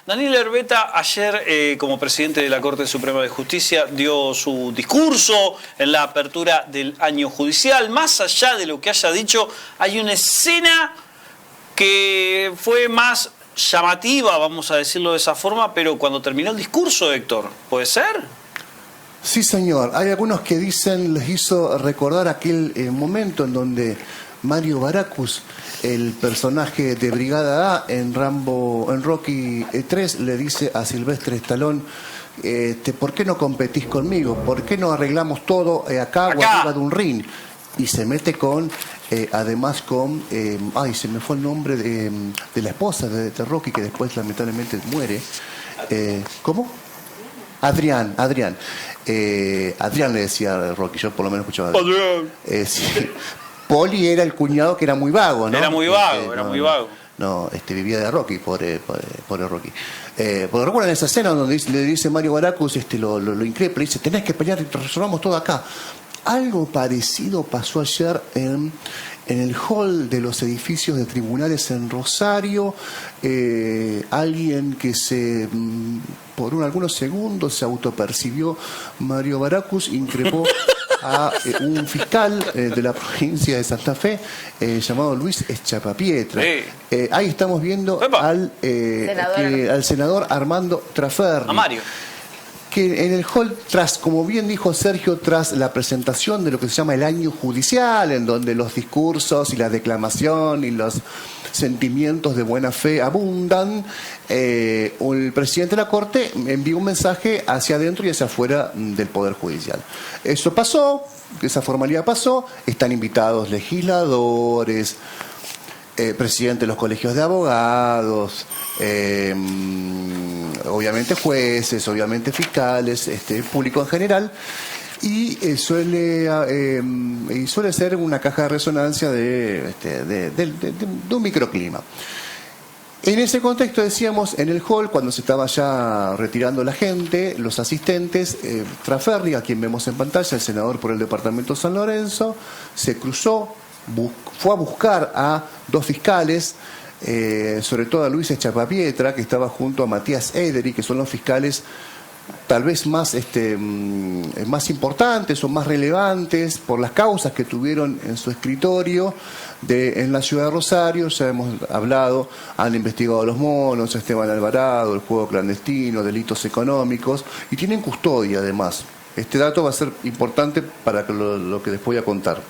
Daniel Herbeta ayer, como presidente de la Corte Suprema de Justicia, dio su discurso en la apertura del año judicial. Más allá de lo que haya dicho, hay una escena que fue más llamativa, vamos a decirlo de esa forma, pero cuando terminó el discurso, Héctor, ¿puede ser? Sí, señor. Hay algunos que dicen, les hizo recordar aquel momento en donde Mario Baracus, el personaje de Brigada A en Rocky 3, le dice a Silvestre Stallone, ¿por qué no competís conmigo? ¿Por qué no arreglamos todo acá o arriba de un ring? Y se mete con, además con, se me fue el nombre de la esposa de Rocky, que después lamentablemente muere. ¿Cómo? Adrián. Adrián le decía a Rocky, yo por lo menos escuchaba. Adrián. Sí. Poli era el cuñado que era muy vago, ¿no? Era muy vago. No, vivía de Rocky, pobre Rocky. Porque recuerdan esa escena donde le dice Mario Baracus, lo increpa, le dice, tenés que pelear y resolvamos todo acá. Algo parecido pasó ayer en el hall de los edificios de tribunales en Rosario. Alguien que por algunos segundos se autopercibió Mario Baracus, increpó a un fiscal de la provincia de Santa Fe llamado Luis Echapapietra. Ahí estamos viendo al senador Armando Traferri. A Mario. Que en el hall, como bien dijo Sergio, tras la presentación de lo que se llama el año judicial, en donde los discursos y la declamación y los sentimientos de buena fe abundan, el presidente de la Corte envió un mensaje hacia adentro y hacia afuera del Poder Judicial. Eso pasó, esa formalidad pasó, están invitados legisladores, presidente de los colegios de abogados, obviamente jueces, obviamente fiscales, público en general, y suele ser una caja de resonancia de un microclima. En ese contexto, decíamos, en el hall, cuando se estaba ya retirando la gente, los asistentes, Traferri, a quien vemos en pantalla, el senador por el departamento San Lorenzo, se cruzó, fue a buscar a dos fiscales, sobre todo a Luis Echapapietra, que estaba junto a Matías Ederi, que son los fiscales tal vez más importantes o más relevantes por las causas que tuvieron en su escritorio en la ciudad de Rosario. Ya hemos hablado, han investigado los monos, Esteban Alvarado, el juego clandestino, delitos económicos, y tienen custodia además. Este dato va a ser importante para lo que les voy a contar.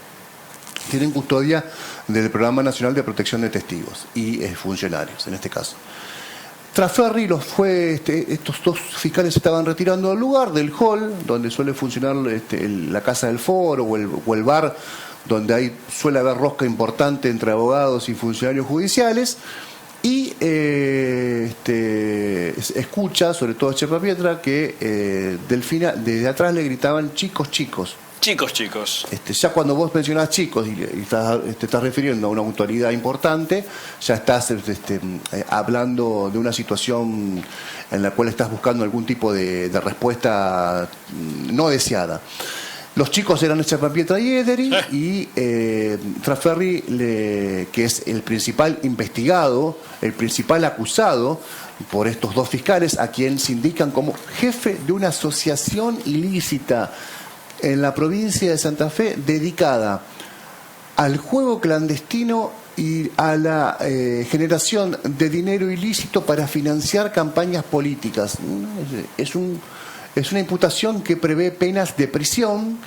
Tienen custodia del Programa Nacional de Protección de Testigos y funcionarios, en este caso. Traferri estos dos fiscales estaban retirando del lugar, del hall, donde suele funcionar la casa del foro o el bar, donde suele haber rosca importante entre abogados y funcionarios judiciales, y escucha, sobre todo a Echapapietra, que desde atrás le gritaban chicos. Chicos. Ya cuando vos mencionás chicos y te estás refiriendo a una autoridad importante, ya estás hablando de una situación en la cual estás buscando algún tipo de respuesta no deseada. Los chicos eran Echapapietra y Ederi, y Traferri, que es el principal investigado, el principal acusado por estos dos fiscales, a quien se indican como jefe de una asociación ilícita en la provincia de Santa Fe dedicada al juego clandestino y a la generación de dinero ilícito para financiar campañas políticas. Es una imputación que prevé penas de prisión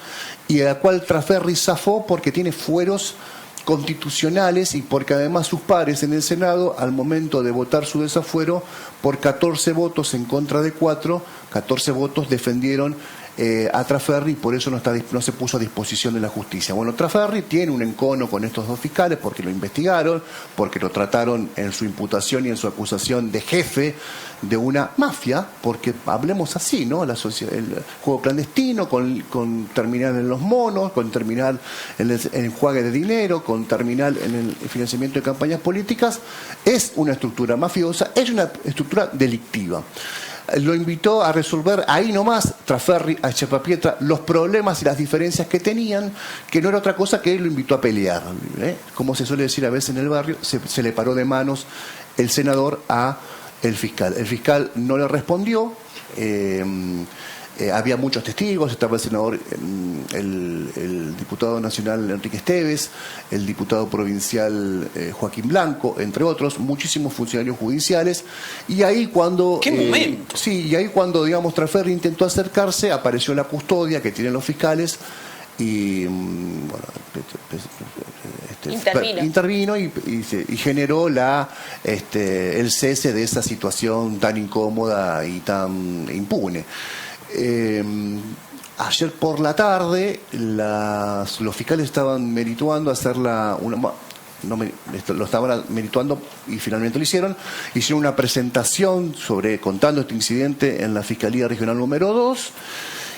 y a la cual Traferri zafó porque tiene fueros constitucionales y porque además sus pares en el Senado, al momento de votar su desafuero, por 14 votos en contra de 4, 14 votos defendieron a Traferri, y por eso no se puso a disposición de la justicia. Bueno, Traferri tiene un encono con estos dos fiscales porque lo investigaron, porque lo trataron en su imputación y en su acusación de jefe de una mafia, porque hablemos así, ¿no? El juego clandestino, con terminal en los monos, con terminal en el enjuague de dinero, con terminal en el financiamiento de campañas políticas, es una estructura mafiosa, es una estructura delictiva. Lo invitó a resolver ahí nomás, Traferri, a Echapapietra, los problemas y las diferencias que tenían, que no era otra cosa que él lo invitó a pelear. Como se suele decir a veces en el barrio, se le paró de manos el senador a el fiscal. El fiscal no le respondió. Había muchos testigos, estaba el senador, el diputado nacional Enrique Esteves, el diputado provincial Joaquín Blanco, entre otros, muchísimos funcionarios judiciales, y ahí cuando... ¡Qué momento! Sí, y ahí cuando, digamos, Traferri intentó acercarse, apareció la custodia que tienen los fiscales, y bueno, intervino y generó el cese de esa situación tan incómoda y tan impune. Ayer por la tarde los fiscales estaban merituando hacerla lo estaban merituando y finalmente lo hicieron una presentación contando este incidente en la Fiscalía Regional número 2.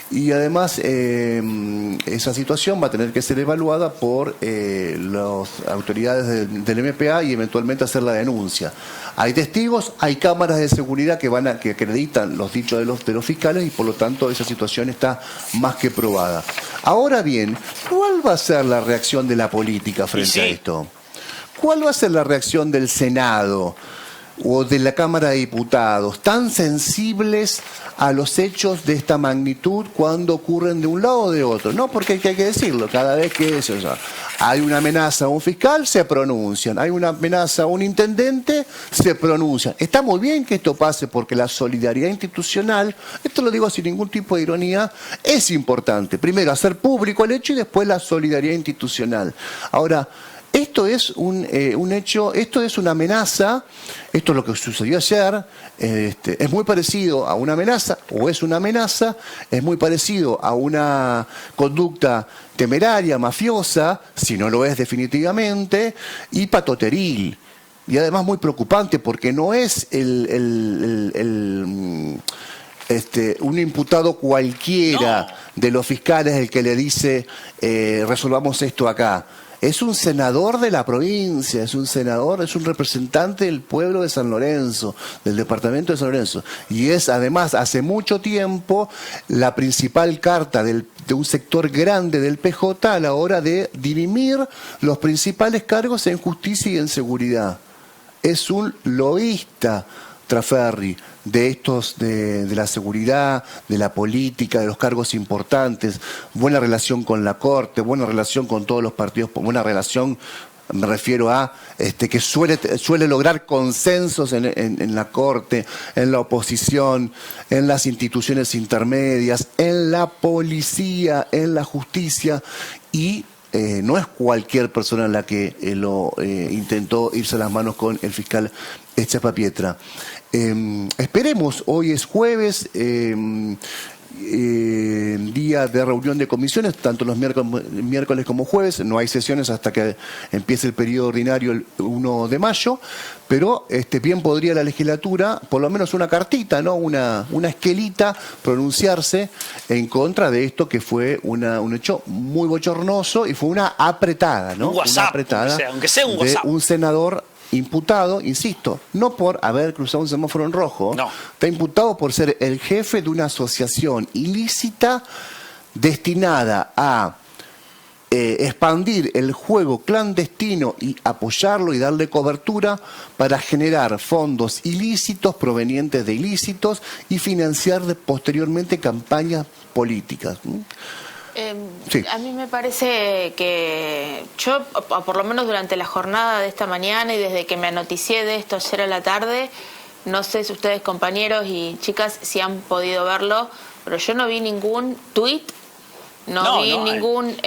Y además esa situación va a tener que ser evaluada por las autoridades del MPA y eventualmente hacer la denuncia. Hay testigos, hay cámaras de seguridad que acreditan los dichos de los fiscales y por lo tanto esa situación está más que probada. Ahora bien, ¿cuál va a ser la reacción de la política frente a esto? ¿Cuál va a ser la reacción del Senado o de la Cámara de Diputados, tan sensibles a los hechos de esta magnitud cuando ocurren de un lado o de otro? No, porque hay que decirlo, cada vez que hay una amenaza a un fiscal, se pronuncian, hay una amenaza a un intendente, se pronuncian. Está muy bien que esto pase porque la solidaridad institucional, esto lo digo sin ningún tipo de ironía, es importante. Primero, hacer público el hecho y después la solidaridad institucional. Ahora, esto es un hecho, esto es una amenaza, esto es lo que sucedió ayer, es muy parecido a una amenaza, o es una amenaza, es muy parecido a una conducta temeraria, mafiosa, si no lo es definitivamente, y patoteril. Y además muy preocupante porque no es un imputado cualquiera de los fiscales el que le dice resolvamos esto acá. Es un senador de la provincia, es un representante del pueblo de San Lorenzo, del departamento de San Lorenzo. Y es además hace mucho tiempo la principal carta de un sector grande del PJ a la hora de dirimir los principales cargos en justicia y en seguridad. Es un loísta Traferri de la seguridad, de la política, de los cargos importantes, buena relación con la Corte, buena relación con todos los partidos, buena relación, me refiero a que suele lograr consensos en la Corte, en la oposición, en las instituciones intermedias, en la policía, en la justicia, y no es cualquier persona la que intentó irse a las manos con el fiscal Echapapietra. Esperemos, hoy es jueves, día de reunión de comisiones, tanto los miércoles como jueves, no hay sesiones hasta que empiece el periodo ordinario el 1 de mayo, pero bien podría la legislatura, por lo menos una cartita, ¿no? una esquelita, pronunciarse en contra de esto que fue un hecho muy bochornoso y fue una apretada, ¿no? Un WhatsApp, una apretada aunque sea un WhatsApp. De un senador imputado, insisto, no por haber cruzado un semáforo en rojo, no. Está imputado por ser el jefe de una asociación ilícita destinada a expandir el juego clandestino y apoyarlo y darle cobertura para generar fondos ilícitos provenientes de ilícitos y financiar posteriormente campañas políticas. Sí. A mí me parece que yo, por lo menos durante la jornada de esta mañana y desde que me noticié de esto ayer a la tarde, no sé si ustedes, compañeros y chicas, si han podido verlo, pero yo no vi ningún tuit, no vi ningún...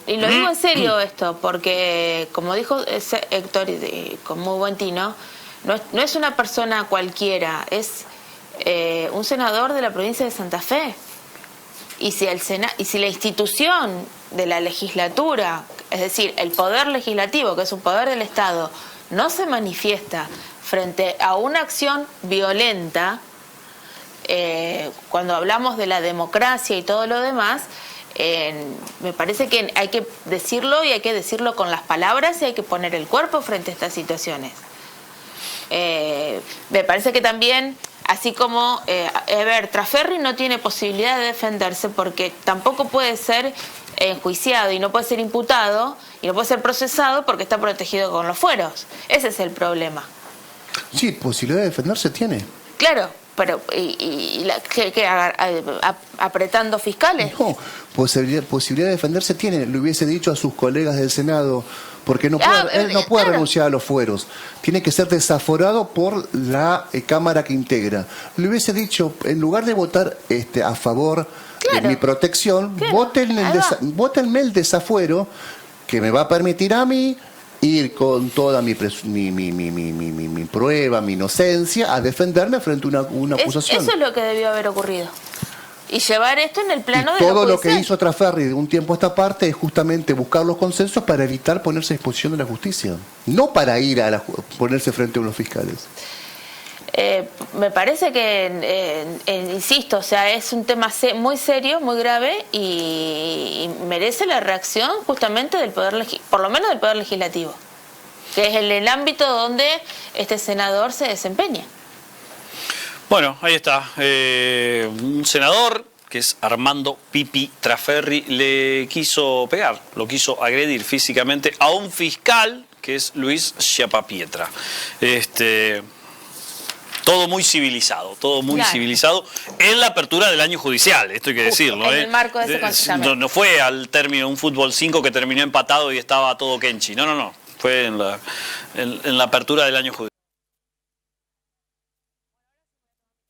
y lo digo en serio esto, porque como dijo Héctor, con muy buen tino, no es una persona cualquiera, es un senador de la provincia de Santa Fe. Y si la institución de la legislatura, es decir, el poder legislativo, que es un poder del Estado, no se manifiesta frente a una acción violenta, cuando hablamos de la democracia y todo lo demás, me parece que hay que decirlo y hay que decirlo con las palabras y hay que poner el cuerpo frente a estas situaciones. Me parece que también... Así como, Traferri no tiene posibilidad de defenderse porque tampoco puede ser enjuiciado y no puede ser imputado y no puede ser procesado porque está protegido con los fueros. Ese es el problema. Sí, posibilidad de defenderse tiene. Claro, pero apretando fiscales. No, posibilidad de defenderse tiene. Le hubiese dicho a sus colegas del Senado, porque no puede, él no puede renunciar a los fueros. Tiene que ser desaforado por la Cámara que integra. Le hubiese dicho, en lugar de votar a favor de mi protección, vótenme el desafuero que me va a permitir a mí ir con toda mi prueba, mi inocencia, a defenderme frente a una acusación. Eso es lo que debió haber ocurrido. Y llevar esto en el plano de todo lo que hizo Traferri de un tiempo a esta parte es justamente buscar los consensos para evitar ponerse a disposición de la justicia, no para ir a ponerse frente a unos fiscales. Me parece que, insisto, o sea, es un tema muy serio, muy grave y merece la reacción justamente del poder, por lo menos del Poder Legislativo, que es el ámbito donde este senador se desempeña. Bueno, ahí está. Un senador, que es Armando Pipi Traferri, le quiso pegar, lo quiso agredir físicamente a un fiscal, que es Luis Schiappapiedra. Todo muy civilizado, en la apertura del año judicial, esto hay que decirlo. En el marco de ese Consejo. No fue al término de un fútbol 5 que terminó empatado y estaba todo Kenchi. No. Fue en la apertura del año judicial.